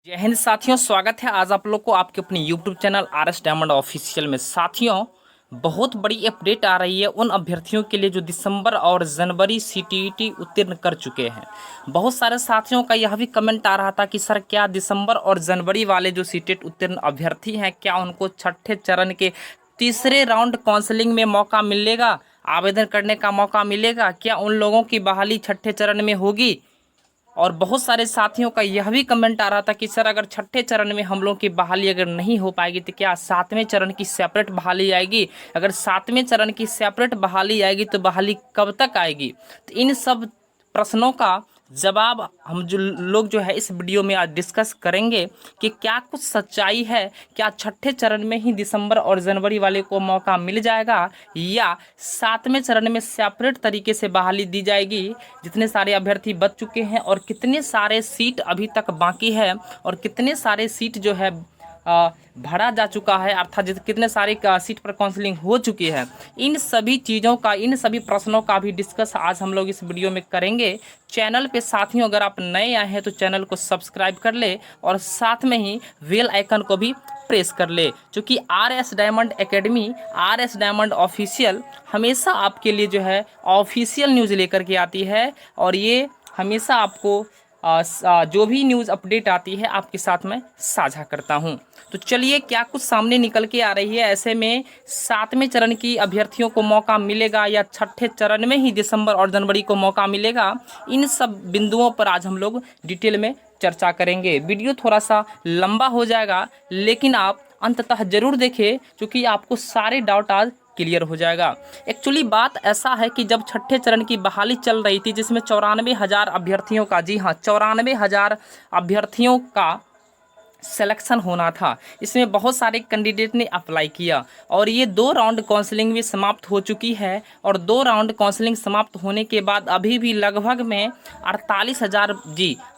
जय हिंद साथियों, स्वागत है आज आप लोग को आपके अपने YouTube channel R S diamond official में। साथियों, बहुत बड़ी अपडेट आ रही है उन अभ्यर्थियों के लिए जो दिसंबर और जनवरी सीटीईटी उत्तीर्ण कर चुके हैं। बहुत सारे साथियों का यह भी कमेंट आ रहा था कि सर क्या दिसंबर और जनवरी वाले जो सीटेट उत्तीर्ण अभ्यर्थी हैं, क्या उनको छठे चरण के तीसरे राउंड काउंसलिंग में मौका मिलेगा, आवेदन करने का मौका मिलेगा? क्या उन लोगों की बहाली छठे चरण में होगी? और बहुत सारे साथियों का यह भी कमेंट आ रहा था कि सर अगर छठे चरण में हम लोगों की बहाली अगर नहीं हो पाएगी तो क्या सातवें चरण की सेपरेट बहाली आएगी? अगर सातवें चरण की सेपरेट बहाली आएगी तो बहाली कब तक आएगी? तो इन सब प्रश्नों का जवाब हम जो लोग जो है इस वीडियो में आज डिस्कस करेंगे कि क्या कुछ सच्चाई है, क्या छठे चरण में ही दिसंबर और जनवरी वाले को मौका मिल जाएगा या सातवें चरण में सेपरेट तरीके से बहाली दी जाएगी? जितने सारे अभ्यर्थी बच चुके हैं और कितने सारे सीट अभी तक बाकी है और कितने सारे सीट जो है भरा जा चुका है, अर्थात कितने सारे सीट पर काउंसलिंग हो चुकी है, इन सभी चीज़ों का, इन सभी प्रश्नों का भी डिस्कस आज हम लोग इस वीडियो में करेंगे। चैनल पे साथियों अगर आप नए आए हैं तो चैनल को सब्सक्राइब कर ले और साथ में ही बेल आइकन को भी प्रेस कर ले, क्योंकि R S diamond academy, R S diamond official हमेशा आपके लिए जो है ऑफिशियल न्यूज़ लेकर के आती है और ये हमेशा आपको जो भी न्यूज़ अपडेट आती है आपके साथ में साझा करता हूं। तो चलिए, क्या कुछ सामने निकल के आ रही है, ऐसे में सातवें चरण की अभ्यर्थियों को मौका मिलेगा या छठे चरण में ही दिसंबर और जनवरी को मौका मिलेगा? इन सब बिंदुओं पर आज हम लोग डिटेल में चर्चा करेंगे। वीडियो थोड़ा सा लंबा हो जाएगा लेकिन आप अंततः जरूर देखें, क्योंकि आपको सारे डाउट आज क्लियर हो जाएगा। एक्चुअली बात ऐसा है कि जब छठे चरण की बहाली चल रही थी जिसमें 94,000 अभ्यर्थियों का, जी हाँ 94,000 अभ्यर्थियों का सिलेक्शन होना था, इसमें बहुत सारे कैंडिडेट ने अप्लाई किया और ये 2 राउंड काउंसलिंग भी समाप्त हो चुकी है और 2 राउंड काउंसलिंग समाप्त होने के बाद अभी भी लगभग में 48,000,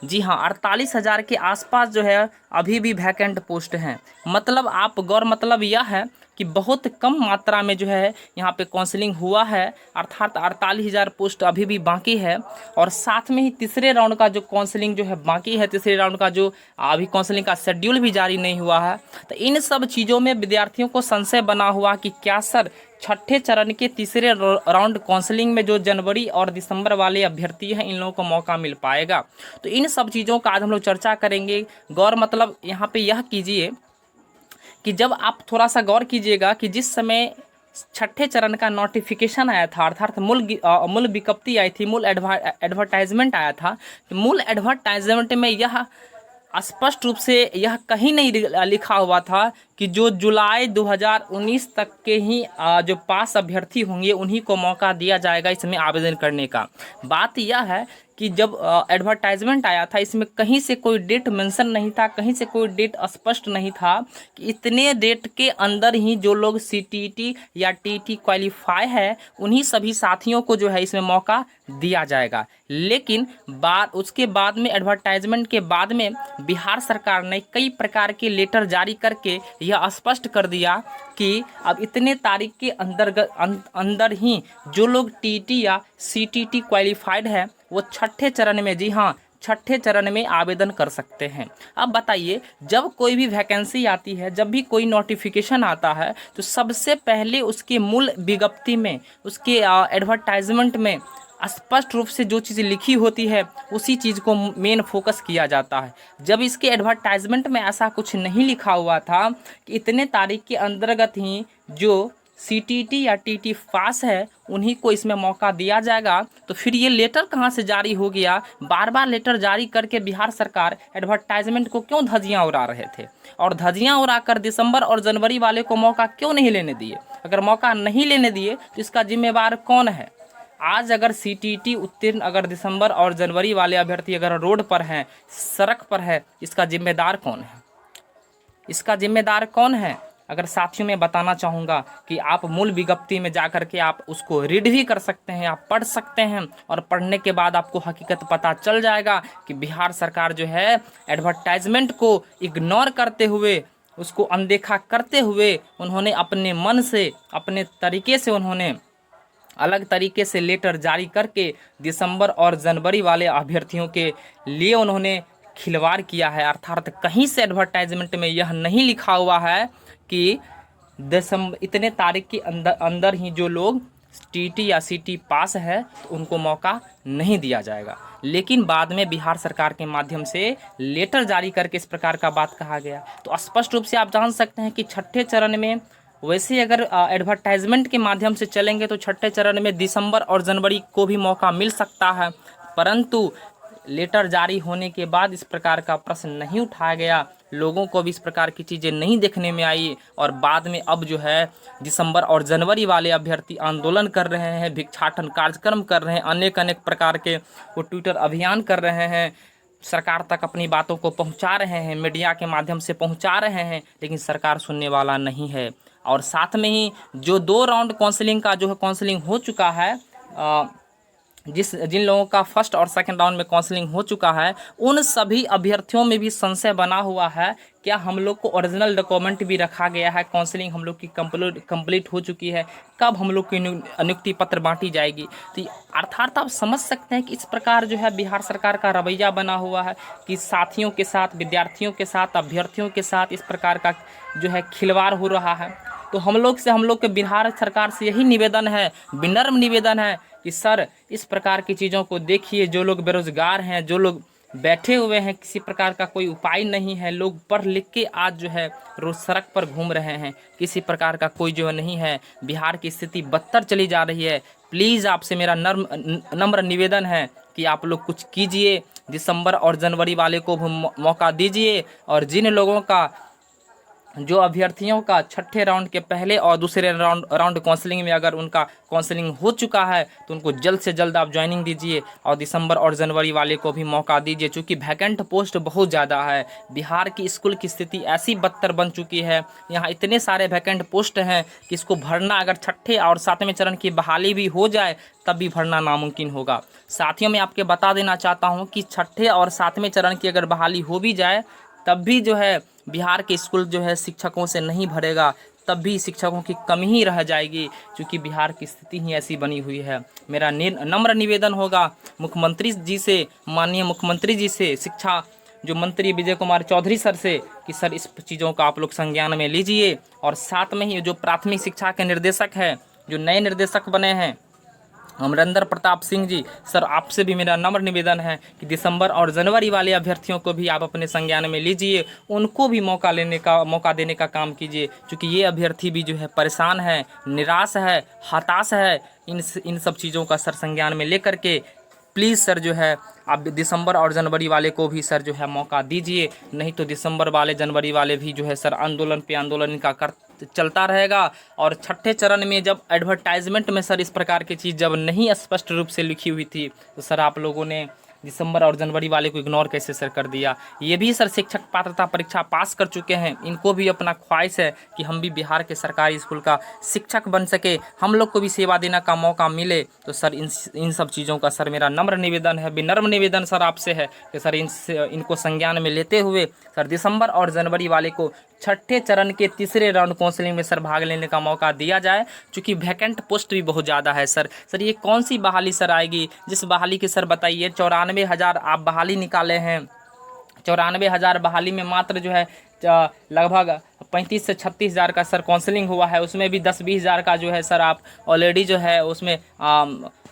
जी हाँ 48,000 के आसपास जो है अभी भी वैकेंट पोस्ट हैं। मतलब आप गौर मतलब यह है कि बहुत कम मात्रा में जो है यहाँ पे काउंसलिंग हुआ है, अर्थात 48,000 पोस्ट अभी भी बाकी है। और साथ में ही तीसरे राउंड का जो काउंसलिंग जो है बाकी है, तीसरे राउंड का जो अभी काउंसलिंग का शेड्यूल भी जारी नहीं हुआ है। तो इन सब चीज़ों में विद्यार्थियों को संशय बना हुआ कि क्या सर छठे चरण के तीसरे राउंड काउंसलिंग में जो जनवरी और दिसंबर वाले अभ्यर्थी हैं इन लोगों को मौका मिल पाएगा? तो इन सब चीज़ों का आज हम लोग चर्चा करेंगे। गौर मतलब यहाँ पे यह कीजिए कि जब आप थोड़ा सा गौर कीजिएगा कि जिस समय छठे चरण का नोटिफिकेशन आया था, अर्थात मूल विज्ञप्ति आई थी, मूल एडवर्टाइजमेंट आया था, मूल एडवर्टाइजमेंट में यह स्पष्ट रूप से यह कहीं नहीं लिखा हुआ था कि जो जुलाई 2019 तक के ही जो पास अभ्यर्थी होंगे उन्हीं को मौका दिया जाएगा इसमें आवेदन करने का। बात यह है कि जब एडवर्टाइजमेंट आया था इसमें कहीं से कोई डेट मेंशन नहीं था, कहीं से कोई डेट स्पष्ट नहीं था कि इतने डेट के अंदर ही जो लोग सीटीईटी या टीटी क्वालिफाई है उन्हीं सभी साथियों को जो है इसमें मौका दिया जाएगा। लेकिन उसके बाद में, एडवर्टाइजमेंट के बाद में, बिहार सरकार ने कई प्रकार के लेटर जारी करके यह स्पष्ट कर दिया कि अब इतने तारीख के अंदर ही जो लोग टीटी या सीटीटी क्वालिफाइड है वो छठे चरण में, जी हाँ छठे चरण में आवेदन कर सकते हैं। अब बताइए, जब कोई भी वैकेंसी आती है, जब भी कोई नोटिफिकेशन आता है तो सबसे पहले उसके मूल विज्ञप्ति में, उसके एडवर्टाइजमेंट में स्पष्ट रूप से जो चीज़ लिखी होती है उसी चीज़ को मेन फोकस किया जाता है। जब इसके एडवर्टाइजमेंट में ऐसा कुछ नहीं लिखा हुआ था कि इतने तारीख के अंतर्गत ही जो सीटीटी या टीटी पास है उन्हीं को इसमें मौका दिया जाएगा, तो फिर ये लेटर कहाँ से जारी हो गया? बार बार लेटर जारी करके बिहार सरकार एडवर्टाइजमेंट को क्यों धज्जियाँ उड़ा रहे थे और धज्जियाँ उड़ाकर दिसंबर और जनवरी वाले को मौका क्यों नहीं लेने दिए? अगर मौका नहीं लेने दिए तो इसका जिम्मेवार कौन है? आज अगर सीटीटी उत्तीर्ण अगर दिसंबर और जनवरी वाले अभ्यर्थी अगर रोड पर हैं, सड़क पर है, इसका जिम्मेदार कौन है? इसका जिम्मेदार कौन है? अगर साथियों में बताना चाहूँगा कि आप मूल विज्ञप्ति में जा कर के आप उसको रीड भी कर सकते हैं, आप पढ़ सकते हैं और पढ़ने के बाद आपको हकीकत पता चल जाएगा कि बिहार सरकार जो है एडवर्टाइजमेंट को इग्नोर करते हुए, उसको अनदेखा करते हुए, उन्होंने अपने मन से, अपने तरीके से, उन्होंने अलग तरीके से लेटर जारी करके दिसंबर और जनवरी वाले अभ्यर्थियों के लिए उन्होंने खिलवाड़ किया है। अर्थात कहीं से एडवर्टाइजमेंट में यह नहीं लिखा हुआ है कि दिसंबर इतने तारीख के अंदर अंदर ही जो लोग टीटी या सीटी पास है तो उनको मौका नहीं दिया जाएगा। लेकिन बाद में बिहार सरकार के माध्यम से लेटर जारी करके इस प्रकार का बात कहा गया। तो स्पष्ट रूप से आप जान सकते हैं कि छठे चरण में वैसे अगर एडवर्टाइजमेंट के माध्यम से चलेंगे तो छठे चरण में दिसंबर और जनवरी को भी मौका मिल सकता है, परंतु लेटर जारी होने के बाद इस प्रकार का प्रश्न नहीं उठाया गया, लोगों को भी इस प्रकार की चीज़ें नहीं देखने में आई। और बाद में अब जो है दिसंबर और जनवरी वाले अभ्यर्थी आंदोलन कर रहे हैं, भिक्षाटन कार्यक्रम कर रहे हैं, अनेक अनेक प्रकार के वो ट्विटर अभियान कर रहे हैं, सरकार तक अपनी बातों को पहुंचा रहे हैं, मीडिया के माध्यम से पहुंचा रहे हैं, लेकिन सरकार सुनने वाला नहीं है। और साथ में ही जो 2 राउंड काउंसलिंग का जो है काउंसलिंग हो चुका है, जिन लोगों का फर्स्ट और सेकंड राउंड में काउंसलिंग हो चुका है, उन सभी अभ्यर्थियों में भी संशय बना हुआ है क्या हम लोग को ओरिजिनल डॉक्यूमेंट भी रखा गया है, काउंसलिंग हम लोग की कंप्लीट हो चुकी है, कब हम लोग की नियुक्ति पत्र बांटी जाएगी। तो अर्थात आप समझ सकते हैं कि इस प्रकार जो है बिहार सरकार का रवैया बना हुआ है कि साथियों के साथ, विद्यार्थियों के साथ, अभ्यर्थियों के साथ इस प्रकार का जो है खिलवाड़ हो रहा है। तो हम लोग के बिहार सरकार से यही निवेदन है, विनम्र निवेदन है कि सर इस प्रकार की चीज़ों को देखिए। जो लोग बेरोजगार हैं, जो लोग बैठे हुए हैं, किसी प्रकार का कोई उपाय नहीं है, लोग पढ़ लिख के आज जो है रोज सड़क पर घूम रहे हैं, किसी प्रकार का कोई जो नहीं है, बिहार की स्थिति बदतर चली जा रही है। प्लीज़ आपसे मेरा नम्र निवेदन है कि आप लोग कुछ कीजिए, दिसंबर और जनवरी वाले को भी मौका दीजिए। और जिन लोगों का जो अभ्यर्थियों का छठे राउंड के पहले और दूसरे राउंड काउंसलिंग में अगर उनका काउंसलिंग हो चुका है तो उनको जल्द से जल्द आप ज्वाइनिंग दीजिए और दिसंबर और जनवरी वाले को भी मौका दीजिए, क्योंकि वैकेंट पोस्ट बहुत ज़्यादा है। बिहार की स्कूल की स्थिति ऐसी बदतर बन चुकी है, यहाँ इतने सारे वैकेंट पोस्ट हैं कि इसको भरना अगर छठे और सातवें चरण की बहाली भी हो जाए तब भी भरना नामुमकिन होगा। साथियों, मैं आपके बता देना चाहता हूँ कि छठे और सातवें चरण की अगर बहाली हो भी जाए तब भी जो है बिहार के स्कूल जो है शिक्षकों से नहीं भरेगा, तब भी शिक्षकों की कमी ही रह जाएगी, क्योंकि बिहार की स्थिति ही ऐसी बनी हुई है। मेरा नम्र निवेदन होगा मुख्यमंत्री जी से, माननीय मुख्यमंत्री जी से, शिक्षा जो मंत्री विजय कुमार चौधरी सर से, कि सर इस चीज़ों का आप लोग संज्ञान में लीजिए। और साथ में ही जो प्राथमिक शिक्षा के निर्देशक हैं, जो नए निर्देशक बने हैं अमरिंदर प्रताप सिंह जी, सर आपसे भी मेरा नम्र निवेदन है कि दिसंबर और जनवरी वाले अभ्यर्थियों को भी आप अपने संज्ञान में लीजिए, उनको भी मौका देने का काम कीजिए, क्योंकि ये अभ्यर्थी भी जो है परेशान है, निराश है, हताश है। इन सब चीज़ों का सर संज्ञान में लेकर के प्लीज़ सर जो है आप दिसंबर और जनवरी वाले को भी सर जो है मौका दीजिए, नहीं तो दिसंबर वाले जनवरी वाले भी जो है सर आंदोलन पे आंदोलन इनका चलता रहेगा। और छठे चरण में जब एडवर्टाइजमेंट में सर इस प्रकार की चीज़ जब नहीं स्पष्ट रूप से लिखी हुई थी तो सर आप लोगों ने दिसंबर और जनवरी वाले को इग्नोर कैसे सर कर दिया। ये भी सर शिक्षक पात्रता परीक्षा पास कर चुके हैं, इनको भी अपना ख्वाहिश है कि हम भी बिहार के सरकारी स्कूल का शिक्षक बन सके, हम लोग को भी सेवा देने का मौका मिले। तो सर इन सब चीज़ों का सर मेरा नम्र निवेदन है, विनम्र निवेदन सर आपसे है कि सर इनको संज्ञान में लेते हुए सर दिसंबर और जनवरी वाले को छठे चरण के तीसरे राउंड काउंसलिंग में सर भाग लेने का मौका दिया जाए, क्योंकि वैकेंट पोस्ट भी बहुत ज़्यादा है। सर ये कौन सी बहाली सर आएगी, जिस बहाली की सर बताइए 94,000 आप बहाली निकाले हैं, 94,000 बहाली में मात्र जो है लगभग 35 से 36,000 का सर काउंसलिंग हुआ है, उसमें भी 10-20,000 का जो है सर आप ऑलरेडी जो है उसमें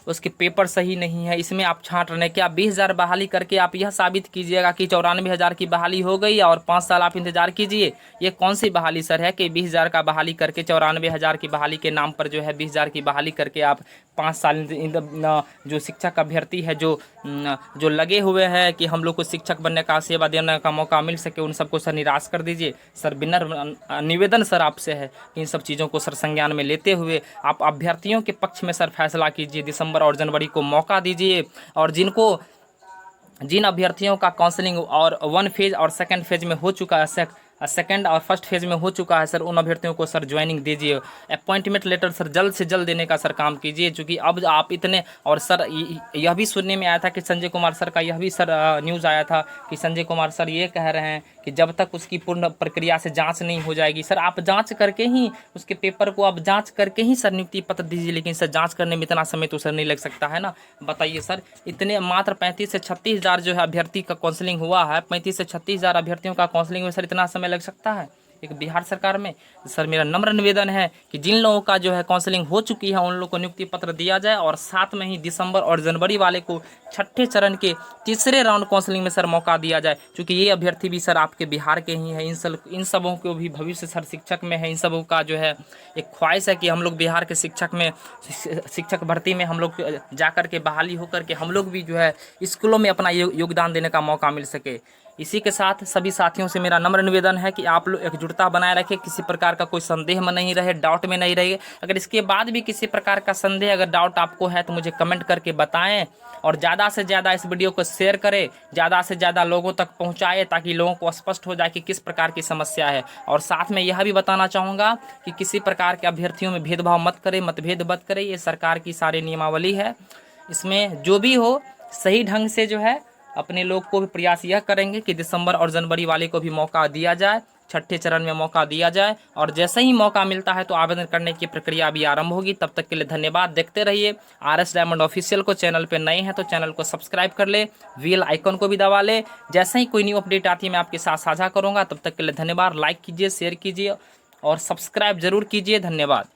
उसके पेपर सही नहीं है, इसमें आप छांट रहे हैं। क्या 20,000 बहाली करके आप यह साबित कीजिएगा कि 94,000 की बहाली हो गई और 5 साल आप इंतजार कीजिए? ये कौन सी बहाली सर है कि 20,000 का बहाली करके 94,000 की बहाली के नाम पर जो है 20,000 की बहाली करके आप 5 साल जो शिक्षक अभ्यर्थी है जो लगे हुए हैं कि हम लोग को शिक्षक बनने का, सेवा देने का मौका मिल सके, उन सबको सर निराश कर दीजिए। सर विनम्र निवेदन सर आपसे है कि इन सब चीज़ों को सर संज्ञान में लेते हुए आप अभ्यर्थियों के पक्ष में सर फैसला कीजिए, दिसंबर और जनवरी को मौका दीजिए। और जिन अभ्यर्थियों का काउंसलिंग और 1 फेज और 2nd फेज में हो चुका है, सेकंड और फर्स्ट फेज में हो चुका है सर, उन अभ्यर्थियों को सर ज्वाइनिंग दीजिए। अपॉइंटमेंट लेटर सर जल्द से जल्द देने का सर काम कीजिए, क्योंकि अब आप इतने, और सर यह भी सुनने में आया था कि संजय कुमार सर का यह भी सर न्यूज़ आया था कि संजय कुमार सर ये कह रहे हैं कि जब तक उसकी पूर्ण प्रक्रिया से जांच नहीं हो जाएगी। सर आप जांच करके ही उसके पेपर को आप जांच करके ही सर नियुक्ति पत्र दीजिए, लेकिन सर जांच करने में इतना समय तो सर नहीं लग सकता है ना। बताइए सर, इतने मात्र 35 से 36 हज़ार जो है अभ्यर्थी का काउंसलिंग हुआ है, 35 से 36 हज़ार अभ्यर्थियों का काउंसलिंग में सर इतना समय लग सकता है एक बिहार सरकार में? सर मेरा नम्र निवेदन है कि जिन लोगों का जो है काउंसलिंग हो चुकी है उन लोगों को नियुक्ति पत्र दिया जाए, और साथ में ही दिसंबर और जनवरी वाले को छठे चरण के तीसरे राउंड काउंसलिंग में सर मौका दिया जाए, क्योंकि ये अभ्यर्थी भी सर आपके बिहार के ही हैं। इन सबों को भी भविष्य सर शिक्षक में है, इन सबों का जो है एक ख्वाहिश है कि हम लोग बिहार के शिक्षक भर्ती में हम लोग जाकर के बहाली होकर के हम लोग भी जो है स्कूलों में अपना योगदान देने का मौका मिल सके। इसी के साथ सभी साथियों से मेरा नम्र निवेदन है कि आप लोग एकजुटता बनाए रखें, किसी प्रकार का कोई संदेह में नहीं रहे, डाउट में नहीं रहे। अगर इसके बाद भी किसी प्रकार का संदेह अगर डाउट आपको है तो मुझे कमेंट करके बताएं, और ज़्यादा से ज़्यादा इस वीडियो को शेयर करें, ज़्यादा से ज़्यादा लोगों तक पहुँचाएँ, ताकि लोगों को स्पष्ट हो जाए कि किस प्रकार की समस्या है। और साथ में यह भी बताना चाहूँगा कि किसी प्रकार के अभ्यर्थियों में भेदभाव मत करें, मतभेद मत करें। ये सरकार की सारी नियमावली है, इसमें जो भी हो सही ढंग से जो है अपने लोग को भी प्रयास यह करेंगे कि दिसंबर और जनवरी वाले को भी मौका दिया जाए, छठे चरण में मौका दिया जाए, और जैसे ही मौका मिलता है तो आवेदन करने की प्रक्रिया भी आरंभ होगी। तब तक के लिए धन्यवाद। देखते रहिए RS डायमंड ऑफिशियल को। चैनल पे नए हैं तो चैनल को सब्सक्राइब कर ले, बेल आइकन को भी दबा ले। जैसे ही कोई न्यू अपडेट आती है मैं आपके साथ साझा करूँगा। तब तक के लिए धन्यवाद। लाइक कीजिए, शेयर कीजिए और सब्सक्राइब जरूर कीजिए। धन्यवाद।